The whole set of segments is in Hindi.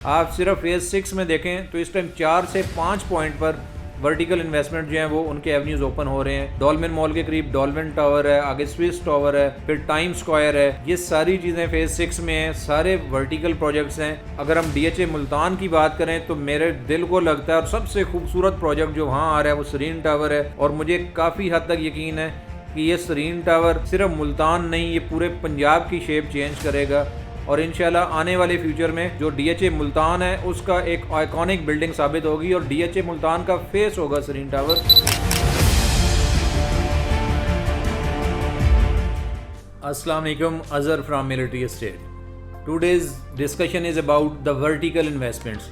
आप सिर्फ फेज़ 6 में देखें तो इस टाइम 4 से 5 पॉइंट पर वर्टिकल इन्वेस्टमेंट जो हैं वो उनके एवेन्यूज़ ओपन हो रहे हैं। डॉल्मेन मॉल के करीब डॉल्मेन टावर है, आगे स्विस टावर है, फिर टाइम स्क्वायर है। ये सारी चीज़ें फेज़ 6 में हैं, सारे वर्टिकल प्रोजेक्ट्स हैं। अगर हम DHA मुल्तान की बात करें तो मेरे दिल को लगता है और सबसे खूबसूरत प्रोजेक्ट जो वहाँ आ रहा है वो सरीन टावर है। और मुझे काफ़ी हद तक यकीन है कि ये सरीन टावर सिर्फ मुल्तान नहीं, ये पूरे पंजाब की शेप चेंज करेगा। और इंशाल्लाह आने वाले फ्यूचर में जो DHA मुल्तान है उसका एक आइकॉनिक बिल्डिंग साबित होगी और DHA मुल्तान का फेस होगा सरीन टावर। अस्सलाम वालेकुम, Azhar from military estate. Today's discussion is about the vertical investments.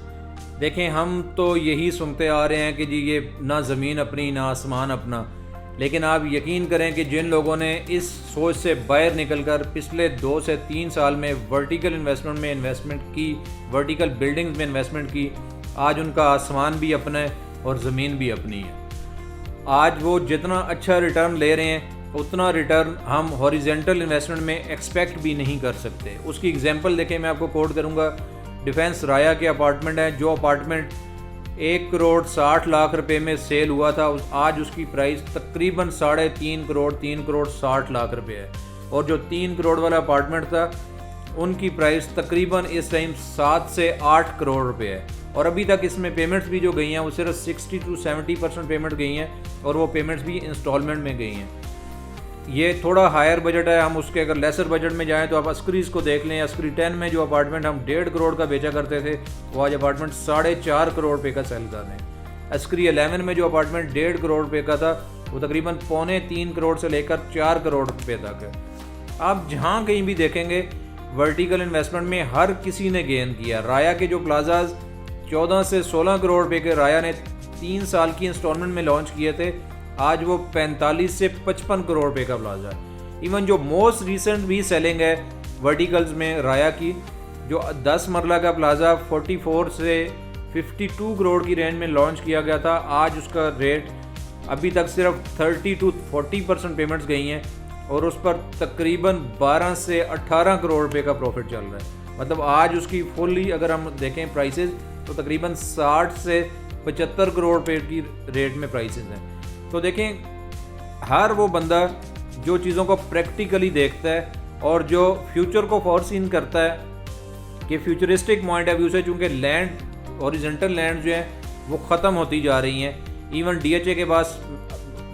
देखें, हम तो यही सुनते आ रहे हैं कि जी ये ना ज़मीन अपनी ना आसमान अपना, लेकिन आप यकीन करें कि जिन लोगों ने इस सोच से बाहर निकलकर पिछले 2 से 3 साल में वर्टिकल इन्वेस्टमेंट में इन्वेस्टमेंट की, वर्टिकल बिल्डिंग्स में इन्वेस्टमेंट की, आज उनका आसमान भी अपना है और ज़मीन भी अपनी है। आज वो जितना अच्छा रिटर्न ले रहे हैं उतना रिटर्न हम हॉरिजेंटल इन्वेस्टमेंट में एक्सपेक्ट भी नहीं कर सकते। उसकी एग्जांपल देखें, मैं आपको कोट करूँगा। डिफेंस राया के अपार्टमेंट हैं, जो अपार्टमेंट 1,60,00,000 रुपए में सेल हुआ था, आज उसकी प्राइस तकरीबन 3.5 करोड़ 3,60,00,000 रुपए है। और जो 3 करोड़ वाला अपार्टमेंट था उनकी प्राइस तकरीबन इस टाइम 7 से 8 करोड़ रुपए है। और अभी तक इसमें पेमेंट्स भी जो गई हैं वो सिर्फ 60 to 70% पेमेंट गई हैं और वो पेमेंट्स भी इंस्टॉलमेंट में गई हैं। ये थोड़ा हायर बजट है, हम उसके अगर लेसर बजट में जाएं तो आप अस्क्रीज़ को देख लें। अस्क्री 10 में जो अपार्टमेंट हम 1.5 करोड़ का बेचा करते थे वो आज अपार्टमेंट 4.5 करोड़ रुपये का सेल कर रहे हैं। अस्क्री 11 में जो अपार्टमेंट 1.5 करोड़ रुपये का था वो तकरीबन 3.25 करोड़ से लेकर 4 करोड़ रुपये तक है। आप जहाँ कहीं भी देखेंगे वर्टिकल इन्वेस्टमेंट में हर किसी ने गेन किया। राया के जो प्लाजाज 14 से 16 करोड़ रुपये के राया ने 3 साल की इंस्टॉलमेंट में लॉन्च किए थे, आज वो 45 से 55 करोड़ रुपए का प्लाजा है। इवन जो मोस्ट रिसेंट भी सेलिंग है वर्टिकल्स में राया की, जो 10 मरला का प्लाजा 44 से 52 करोड़ की रेंज में लॉन्च किया गया था, आज उसका रेट अभी तक सिर्फ 30 to 40% पेमेंट्स गई हैं और उस पर तकरीबन 12 से 18 करोड़ रुपए का प्रॉफिट चल रहा है। मतलब आज उसकी फुली अगर हम देखें प्राइसेस तो तकरीबन 60 से 75 करोड़ रुपए की रेट में प्राइसेस हैं। तो देखें, हर वो बंदा जो चीज़ों को प्रैक्टिकली देखता है और जो फ्यूचर को फोरसीन करता है कि फ्यूचरिस्टिक पॉइंट ऑफ व्यू से, चूँकि लैंड हॉरिजॉन्टल लैंड जो है वो ख़त्म होती जा रही हैं। इवन DHA के पास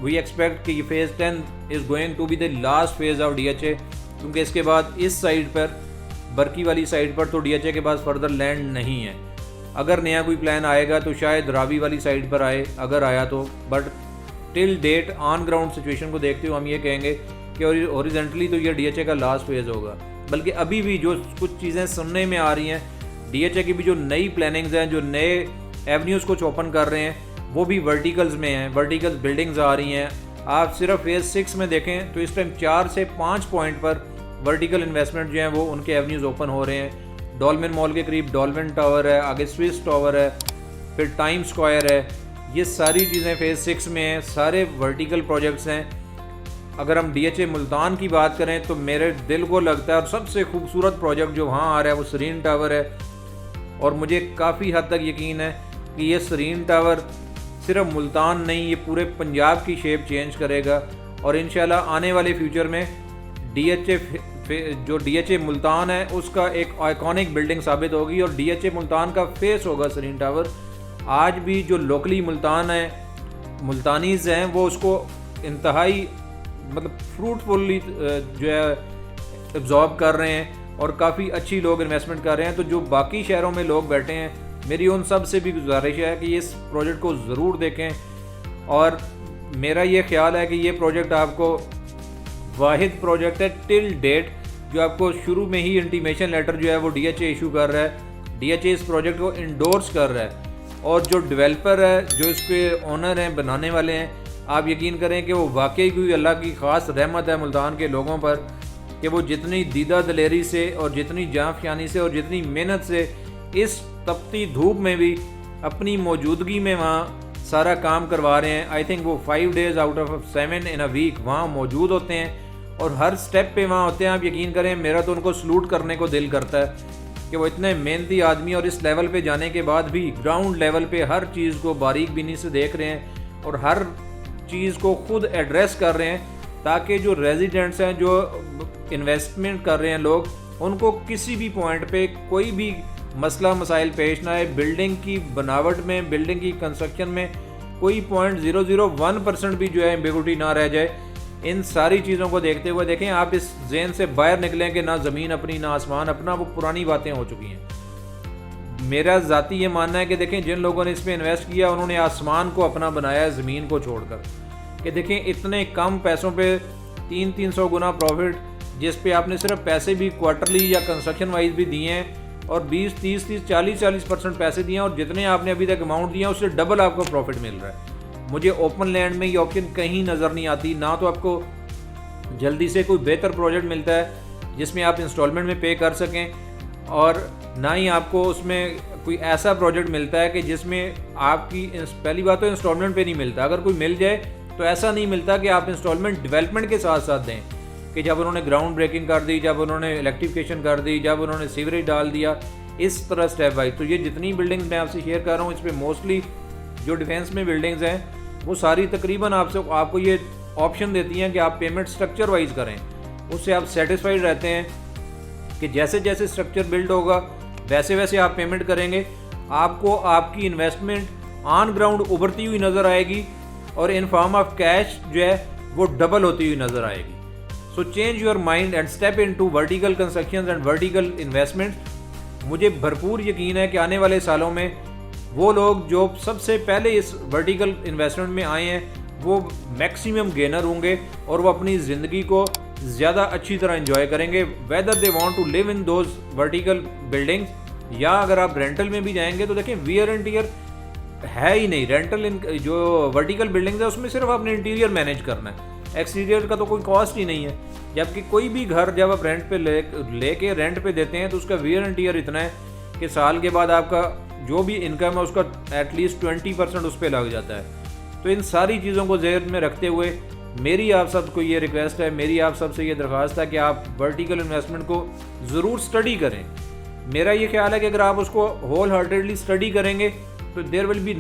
वी एक्सपेक्ट कि phase 10 is going to be the last phase of DHA, क्योंकि इसके बाद इस साइड पर बरकी वाली साइड पर तो DHA के पास फर्दर लैंड नहीं है। अगर नया कोई प्लान आएगा तो शायद रावी वाली साइड पर आए, अगर आया तो। But till date on ground situation को देखते हुए हम ये कहेंगे कि हॉरिजॉन्टली तो ये DHA का लास्ट फेज़ होगा। बल्कि अभी भी जो कुछ चीज़ें सुनने में आ रही हैं, DHA की भी जो नई प्लानिंग्स हैं, जो नए एवेन्यूज़ कुछ ओपन कर रहे हैं, वो भी वर्टिकल्स में हैं। वर्टिकल्स बिल्डिंग्स आ रही हैं। आप सिर्फ फेज़ 6 में देखें तो इस टाइम 4 से 5 पॉइंट पर वर्टिकल इन्वेस्टमेंट जो हैं वो उनके एवेन्यूज़ ओपन हो रहे हैं। डॉल्मेन मॉल के करीब डॉल्मेन टावर है, आगे स्विस टावर है, फिर टाइम स्क्वायर है। ये सारी चीज़ें फेज़ 6 में हैं, सारे वर्टिकल प्रोजेक्ट्स हैं। अगर हम DHA मुल्तान की बात करें तो मेरे दिल को लगता है और सबसे खूबसूरत प्रोजेक्ट जो वहाँ आ रहा है वो सरीन टावर है। और मुझे काफ़ी हद तक यकीन है कि ये सरीन टावर सिर्फ मुल्तान नहीं, ये पूरे पंजाब की शेप चेंज करेगा। और इंशाल्लाह आने वाले फ्यूचर में जो DHA मुल्तान है उसका एक आइकॉनिक बिल्डिंग साबित होगी और DHA मुल्तान का फेस होगा सरीन टावर। आज भी जो लोकली मुल्तान है, मुल्तानीज़ हैं, वो उसको इंतहाई मतलब फ्रूटफुली जो है एब्जॉर्ब कर रहे हैं और काफ़ी अच्छी लोग इन्वेस्टमेंट कर रहे हैं। तो जो बाकी शहरों में लोग बैठे हैं, मेरी उन सब से भी गुजारिश है कि इस प्रोजेक्ट को ज़रूर देखें। और मेरा ये ख्याल है कि ये प्रोजेक्ट आपको वाहिद प्रोजेक्ट है टिल डेट जो आपको शुरू में ही इंटीमेशन लेटर जो है वो DHA इशू कर रहा है। DHA इस प्रोजेक्ट को इंडोर्स कर रहा है और जो डेवलपर है, जो इसके ओनर हैं, बनाने वाले हैं, आप यकीन करें कि वो वाकई कोई अल्लाह की ख़ास रहमत है मुल्तान के लोगों पर कि वो जितनी दीदा दलेरी से और जितनी जाँफशानी से और जितनी मेहनत से इस तपती धूप में भी अपनी मौजूदगी में वहाँ सारा काम करवा रहे हैं। आई थिंक वो 5 days out of 7 in a week वहाँ मौजूद होते हैं और हर स्टेप पे वहाँ होते हैं। आप यकीन करें, मेरा तो उनको सलूट करने को दिल करता है कि वो इतने मेहनती आदमी और इस लेवल पे जाने के बाद भी ग्राउंड लेवल पे हर चीज़ को बारीक बीनी से देख रहे हैं और हर चीज़ को खुद एड्रेस कर रहे हैं, ताकि जो रेजिडेंट्स हैं, जो इन्वेस्टमेंट कर रहे हैं लोग, उनको किसी भी पॉइंट पे कोई भी मसला मसाइल पेश ना आए। बिल्डिंग की बनावट में, बिल्डिंग की कंस्ट्रक्शन में कोई 0.001% भी जो है एम्बिगुइटी ना रह जाए। इन सारी चीज़ों को देखते हुए देखें, आप इस ज़हन से बाहर निकलें कि ना ज़मीन अपनी ना आसमान अपना, वो पुरानी बातें हो चुकी हैं। मेरा ज़ाती ये मानना है कि देखें, जिन लोगों ने इसमें इन्वेस्ट किया उन्होंने आसमान को अपना बनाया है ज़मीन को छोड़कर। कि देखें, इतने कम पैसों पे 300 गुना प्रॉफिट, जिस पे आपने सिर्फ पैसे भी क्वार्टरली या कंस्ट्रक्शन वाइज भी दिए हैं और 20-30-40% पैसे दिए हैं, और जितने आपने अभी तक अमाउंट दिया उससे डबल आपको प्रॉफिट मिल रहा है। मुझे ओपन लैंड में ये ऑप्शन कहीं नज़र नहीं आती। ना तो आपको जल्दी से कोई बेहतर प्रोजेक्ट मिलता है जिसमें आप इंस्टॉलमेंट में पे कर सकें, और ना ही आपको उसमें कोई ऐसा प्रोजेक्ट मिलता है कि जिसमें आपकी पहली बात तो इंस्टॉलमेंट पे नहीं मिलता। अगर कोई मिल जाए तो ऐसा नहीं मिलता कि आप इंस्टॉलमेंट डेवलपमेंट के साथ साथ दें, कि जब उन्होंने ग्राउंड ब्रेकिंग कर दी, जब उन्होंने इलेक्ट्रिफिकेशन कर दी, जब उन्होंने सीवरेज डाल दिया, इस तरह स्टेप वाइज। तो ये जितनी बिल्डिंग्स मैं आपसे शेयर कर रहा हूँ, इस पर मोस्टली जो डिफेंस में बिल्डिंग्स हैं वो सारी तकरीबन आपको ये ऑप्शन देती हैं कि आप पेमेंट स्ट्रक्चर वाइज करें। उससे आप सेटिस्फाइड रहते हैं कि जैसे जैसे स्ट्रक्चर बिल्ड होगा वैसे वैसे आप पेमेंट करेंगे, आपको आपकी इन्वेस्टमेंट ऑन ग्राउंड उभरती हुई नज़र आएगी और इन फॉर्म ऑफ कैश जो है वो डबल होती हुई नज़र आएगी। So change your mind and step into vertical construction and vertical investment. मुझे भरपूर यकीन है कि आने वाले सालों में वो लोग जो सबसे पहले इस वर्टिकल इन्वेस्टमेंट में आए हैं वो मैक्सिमम गेनर होंगे और वो अपनी ज़िंदगी को ज़्यादा अच्छी तरह एंजॉय करेंगे, whether they want to live in those vertical buildings या अगर आप रेंटल में भी जाएंगे तो देखें वियर एंड टियर है ही नहीं। रेंटल जो वर्टिकल बिल्डिंग्स है उसमें सिर्फ आपने इंटीरियर मैनेज करना है, एक्सटीरियर का तो कोई कॉस्ट ही नहीं है। जबकि कोई भी घर जब आप रेंट पे लेके रेंट पे देते हैं तो उसका वियर एंड टियर इतना है कि साल के बाद आपका जो भी इनकम है उसका एटलीस्ट 20% उस पर लग जाता है। तो इन सारी चीज़ों को ज़हन में रखते हुए मेरी आप सबको ये रिक्वेस्ट है, मेरी आप सबसे ये दरख्वास्त है कि आप वर्टिकल इन्वेस्टमेंट को ज़रूर स्टडी करें। मेरा ये ख्याल है कि अगर आप उसको होल हार्टेडली स्टडी करेंगे तो there will be,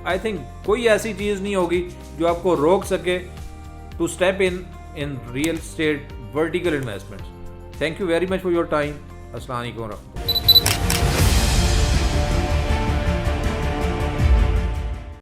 I think, कोई ऐसी चीज़ नहीं होगी जो आपको रोक सके to step in real estate vertical investments. Thank you very much for your time. अस्सलाम वालेकुम।